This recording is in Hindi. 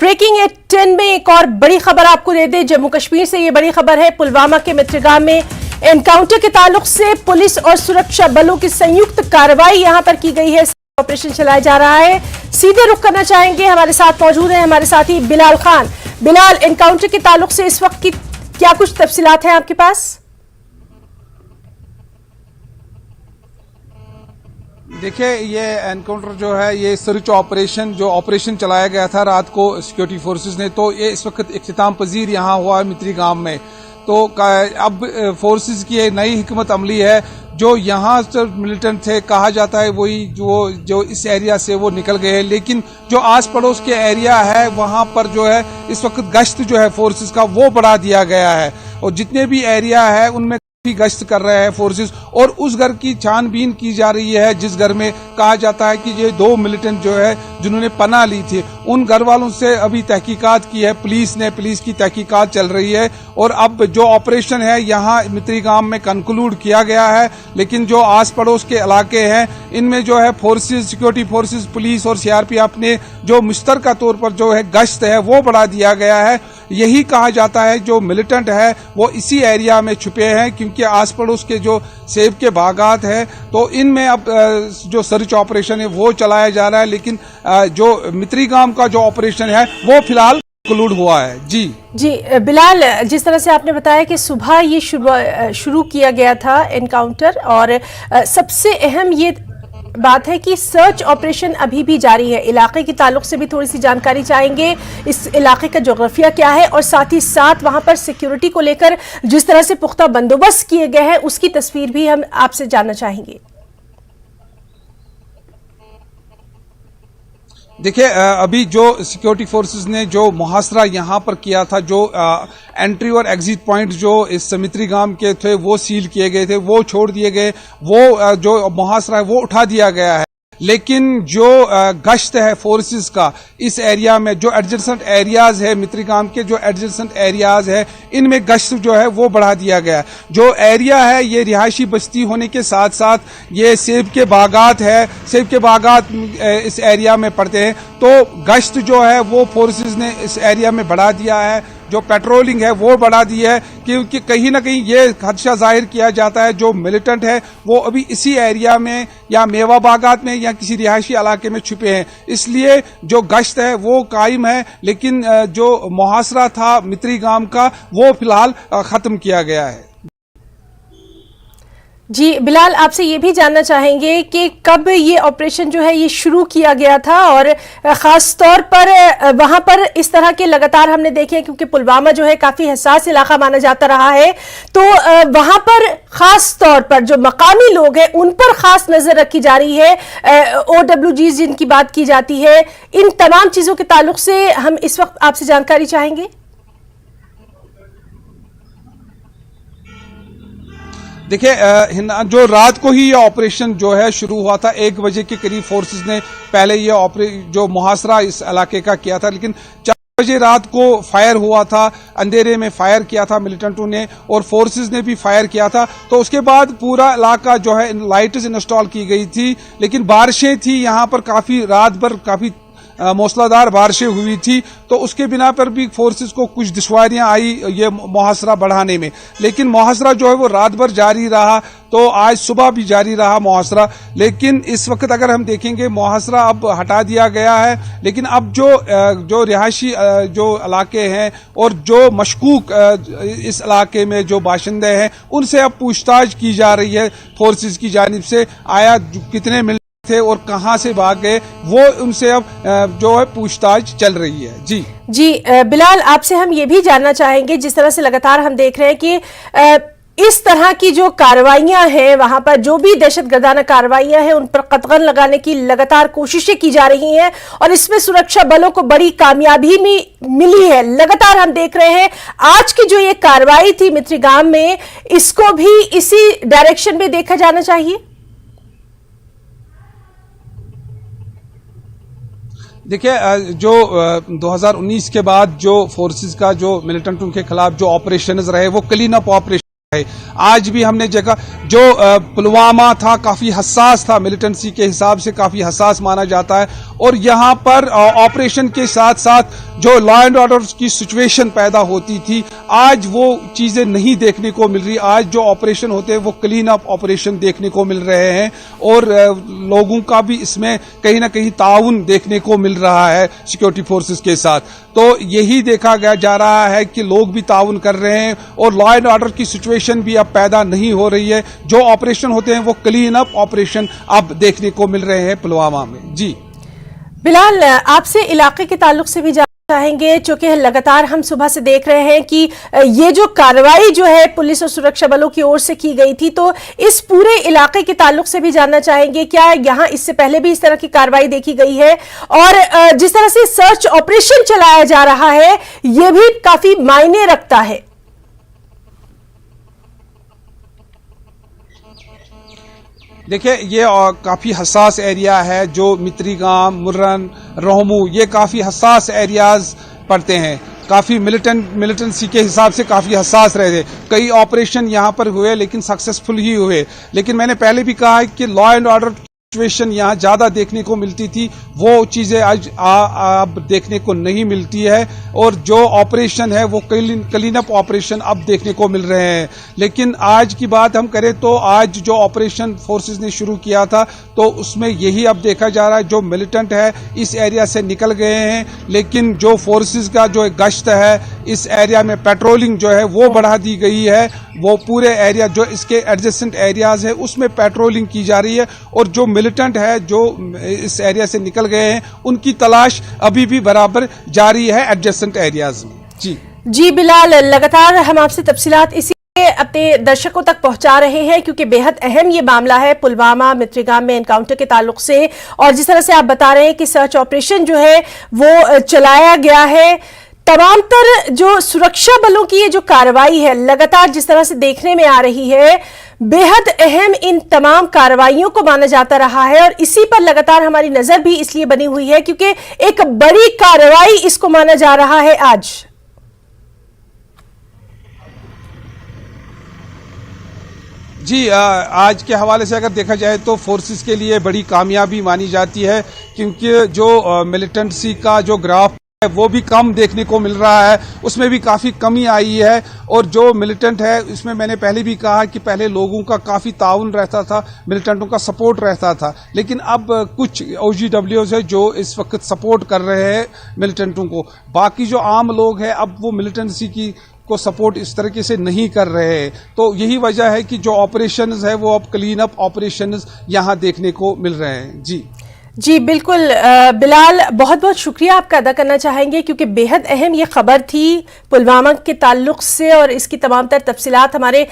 ब्रेकिंग एट 10 में एक और बड़ी खबर आपको दे दें। जम्मू कश्मीर से ये बड़ी खबर है। पुलवामा के मित्रगाम में एनकाउंटर के ताल्लुक से पुलिस और सुरक्षा बलों की संयुक्त कार्रवाई यहां पर की गई है। ऑपरेशन चलाया जा रहा है। सीधे रुख करना चाहेंगे, हमारे साथ मौजूद है हमारे साथी बिलाल खान। बिलाल, एनकाउंटर के ताल्लुक से इस वक्त की क्या कुछ तफसीलात हैं आपके पास? देखिए, ये एनकाउंटर जो है, ये सर्च ऑपरेशन चलाया गया था रात को सिक्योरिटी फोर्सेस ने, तो ये इस वक्त इख्तिताम पजीर यहाँ हुआ है मित्री गांव में। तो अब फोर्सेस की नई हिकमत अमली है। जो यहाँ से मिलिटेंट थे, कहा जाता है वही जो इस एरिया से वो निकल गए हैं, लेकिन जो आस पड़ोस के एरिया है वहां पर जो है इस वक्त गश्त जो है फोर्सेस का वो बढ़ा दिया गया है, और जितने भी एरिया है उनमें भी गश्त कर रहे हैं फोर्सेस, और उस घर की छानबीन की जा रही है जिस घर में कहा जाता है कि ये 2 मिलिटेंट जो है जिन्होंने पनाह ली थी, उन घर वालों से अभी तहकीकात की है पुलिस की तहकीकात चल रही है। और अब जो ऑपरेशन है यहाँ मित्री गांव में कंक्लूड किया गया है, लेकिन जो आस पड़ोस के इलाके हैं इनमें जो है फोर्सेस, सिक्योरिटी फोर्सेस, पुलिस और सीआरपीएफ ने जो मुश्तरका तौर पर जो है गश्त है वो बढ़ा दिया गया है। यही कहा जाता है जो मिलिटेंट है वो इसी एरिया में छुपे हैं, क्योंकि आस पड़ोस के जो सेब के बागात है तो इनमें अब जो सर्च ऑपरेशन है वो चलाया जा रहा है, लेकिन जो मित्री गांव का जो ऑपरेशन है वो फिलहाल कंक्लूड हुआ है। जी बिलाल, जिस तरह से आपने बताया कि सुबह ये शुरू किया गया था एनकाउंटर, और सबसे अहम ये बात है कि सर्च ऑपरेशन अभी भी जारी है। इलाके के ताल्लुक से भी थोड़ी सी जानकारी चाहेंगे। इस इलाके का जोग्राफिया क्या है, और साथ ही साथ वहां पर सिक्योरिटी को लेकर जिस तरह से पुख्ता बंदोबस्त किए गए हैं उसकी तस्वीर भी हम आपसे जानना चाहेंगे। देखिए, अभी जो सिक्योरिटी फोर्सेस ने जो मुहासरा यहाँ पर किया था, जो एंट्री और एग्जिट पॉइंट जो इस मित्री गांव के थे वो सील किए गए थे, वो छोड़ दिए गए, वो जो मुहासरा है वो उठा दिया गया है। लेकिन जो गश्त है फोर्सेस का इस एरिया में, जो एडजेसेंट एरियाज है मित्री गांव के, जो एडजेसेंट एरियाज है इनमें गश्त जो है वो बढ़ा दिया गया। जो एरिया है ये रिहायशी बस्ती होने के साथ साथ ये सेब के बागात है, सेब के बागात इस एरिया में पड़ते हैं, तो गश्त जो है वो फोर्सेस ने इस एरिया में बढ़ा दिया है। जो पेट्रोलिंग है वो बढ़ा दी है, क्योंकि कहीं ना कहीं ये खदशा जाहिर किया जाता है जो मिलिटेंट है वो अभी इसी एरिया में या मेवा बागात में या किसी रिहायशी इलाके में छुपे हैं, इसलिए जो गश्त है वो कायम है। लेकिन जो मुहासरा था मित्री गांव का वो फिलहाल खत्म किया गया है। जी बिलाल, आपसे ये भी जानना चाहेंगे कि कब ये ऑपरेशन जो है ये शुरू किया गया था, और खास तौर पर वहां पर इस तरह के लगातार हमने देखे, क्योंकि पुलवामा जो है काफी हसास इलाका माना जाता रहा है, तो वहां पर खास तौर पर जो मकामी लोग हैं उन पर खास नजर रखी जा रही है, OWG जिनकी बात की जाती है। इन तमाम चीजों के ताल्लुक से हम इस वक्त आपसे जानकारी चाहेंगे। देखिए, जो रात को ही ये ऑपरेशन जो है शुरू हुआ था, 1 बजे के करीब फोर्सेस ने पहले ये जो मुहासरा इस इलाके का किया था, लेकिन 4 बजे रात को फायर हुआ था, अंधेरे में फायर किया था मिलिटेंटों ने, और फोर्सेस ने भी फायर किया था। तो उसके बाद पूरा इलाका जो है लाइट्स इंस्टॉल की गई थी, लेकिन बारिशें थी यहाँ पर, काफी रात भर काफी मूसलाधार बारिशें हुई थी, तो उसके बिना पर भी फोर्सेस को कुछ दुश्वारियां आई ये मुहासरा बढ़ाने में। लेकिन मुहासरा जो है वो रात भर जारी रहा, तो आज सुबह भी जारी रहा मुहासरा। लेकिन इस वक्त अगर हम देखेंगे मुहासरा अब हटा दिया गया है, लेकिन अब जो रिहायशी जो इलाके हैं और जो मशकूक इस इलाके में जो बाशिंदे हैं उनसे अब पूछताछ की जा रही है फोर्सेस की जानिब से। आया कितने थे और कहां से भाग गए, वो उनसे अब जो है पूछताछ चल रही है। जी बिलाल, आपसे हम ये भी जानना चाहेंगे, जिस तरह से लगातार हम देख रहे हैं कि इस तरह की जो कार्रवाइयां हैं, वहां पर जो भी दहशतगर्दाना कार्रवाइयां हैं उन पर कतगन लगाने की लगातार कोशिशें की जा रही हैं, और इसमें सुरक्षा बलों को बड़ी कामयाबी मिली है। लगातार हम देख रहे हैं आज की जो ये कार्रवाई थी मित्री गांव में, इसको भी इसी डायरेक्शन में देखा जाना चाहिए। देखिए, जो 2019 के बाद जो फोर्सेस का जो मिलिटेंटों के खिलाफ जो ऑपरेशंस रहे वो क्लीन अप ऑपरेशन आज भी हमने जगह जो पुलवामा था काफी हसास था, मिलिटेंसी के हिसाब से काफी हसास माना जाता है और यहाँ पर ऑपरेशन के साथ साथ जो लॉ एंड ऑर्डर की सिचुएशन पैदा होती थी, आज वो चीजें नहीं देखने को मिल रही। आज जो ऑपरेशन होते हैं वो क्लीन अप ऑपरेशन देखने को मिल रहे हैं और लोगों का भी इसमें कहीं ना कहीं ताउन देखने को मिल रहा है सिक्योरिटी फोर्सेस के साथ। तो यही देखा जा रहा है कि लोग भी ताउन कर रहे हैं और लॉ एंड ऑर्डर की सिचुएशन भी अब पैदा नहीं हो रही है। जो ऑपरेशन होते हैं वो क्लीन अप ऑपरेशन अब देखने को मिल रहे हैं पुलवामा में। जी बिलाल, आपसे इलाके के ताल्लुक से भी जानना चाहेंगे, चूंकि लगातार हम सुबह से देख रहे हैं कि ये जो कार्रवाई जो है पुलिस और सुरक्षा बलों की ओर से की गई थी, तो इस पूरे इलाके के ताल्लुक से भी जानना चाहेंगे क्या यहाँ इससे पहले भी इस तरह की कार्रवाई देखी गई है और जिस तरह से सर्च ऑपरेशन चलाया जा रहा है ये भी काफी मायने रखता है। देखिए, ये काफी हसास एरिया है, जो मित्रीगाम, मुर्रन, रोहमू, ये काफी हसास एरियाज पड़ते हैं। काफी मिलिटेंसी के हिसाब से काफी हसास रहे थे। कई ऑपरेशन यहाँ पर हुए लेकिन सक्सेसफुल ही हुए। लेकिन मैंने पहले भी कहा है कि लॉ एंड ऑर्डर सिचुएशन यहाँ ज्यादा देखने को मिलती थी, वो चीजें आज अब देखने को नहीं मिलती है और जो ऑपरेशन है वो क्लीन अप ऑपरेशन अब देखने को मिल रहे हैं। लेकिन आज की बात हम करें तो आज जो ऑपरेशन फोर्सेस ने शुरू किया था तो उसमें यही अब देखा जा रहा है, जो मिलिटेंट है इस एरिया से निकल गए हैं, लेकिन जो फोर्सेस का जो गश्त है इस एरिया में पेट्रोलिंग जो है वो बढ़ा दी गई है। वो पूरे एरिया जो इसके एडजेसेंट एरियाज है उसमें पेट्रोलिंग की जा रही है और जो मिलिटेंट है जो इस एरिया से निकल गए हैं उनकी तलाश अभी भी बराबर जारी है एडजेसेंट एरियाज में। जी बिलाल, लगातार हम आपसे तफसीलात इसी अपने दर्शकों तक पहुंचा रहे हैं क्योंकि बेहद अहम ये मामला है पुलवामा मित्रीगाम में एनकाउंटर के ताल्लुक से, और जिस तरह से आप बता रहे हैं कि सर्च ऑपरेशन जो है वो चलाया गया है, तमाम तर जो सुरक्षा बलों की ये जो कार्रवाई है लगातार जिस तरह से देखने में आ रही है, बेहद अहम इन तमाम कार्रवाइयों को माना जाता रहा है और इसी पर लगातार हमारी नजर भी इसलिए बनी हुई है क्योंकि एक बड़ी कार्रवाई इसको माना जा रहा है आज। जी, आज के हवाले से अगर देखा जाए तो फोर्सेस के लिए बड़ी कामयाबी मानी जाती है क्योंकि जो मिलिटेंसी का जो ग्राफ है वो भी कम देखने को मिल रहा है, उसमें भी काफ़ी कमी आई है। और जो मिलिटेंट है इसमें मैंने पहले भी कहा कि पहले लोगों का काफ़ी ताउन रहता था, मिलिटेंटों का सपोर्ट रहता था, लेकिन अब कुछ OGWs है जो इस वक्त सपोर्ट कर रहे हैं मिलिटेंटों को। बाकी जो आम लोग हैं अब वो मिलिटेंसी की को सपोर्ट इस तरीके से नहीं कर रहे हैं। तो यही वजह है कि जो ऑपरेशंस है वो अब क्लीन अप ऑपरेशंस यहाँ देखने को मिल रहे हैं। जी बिल्कुल बिलाल, बहुत बहुत शुक्रिया आपका अदा करना चाहेंगे क्योंकि बेहद अहम ये खबर थी पुलवामा के ताल्लुक से और इसकी तमाम तर तफसीलात हमारे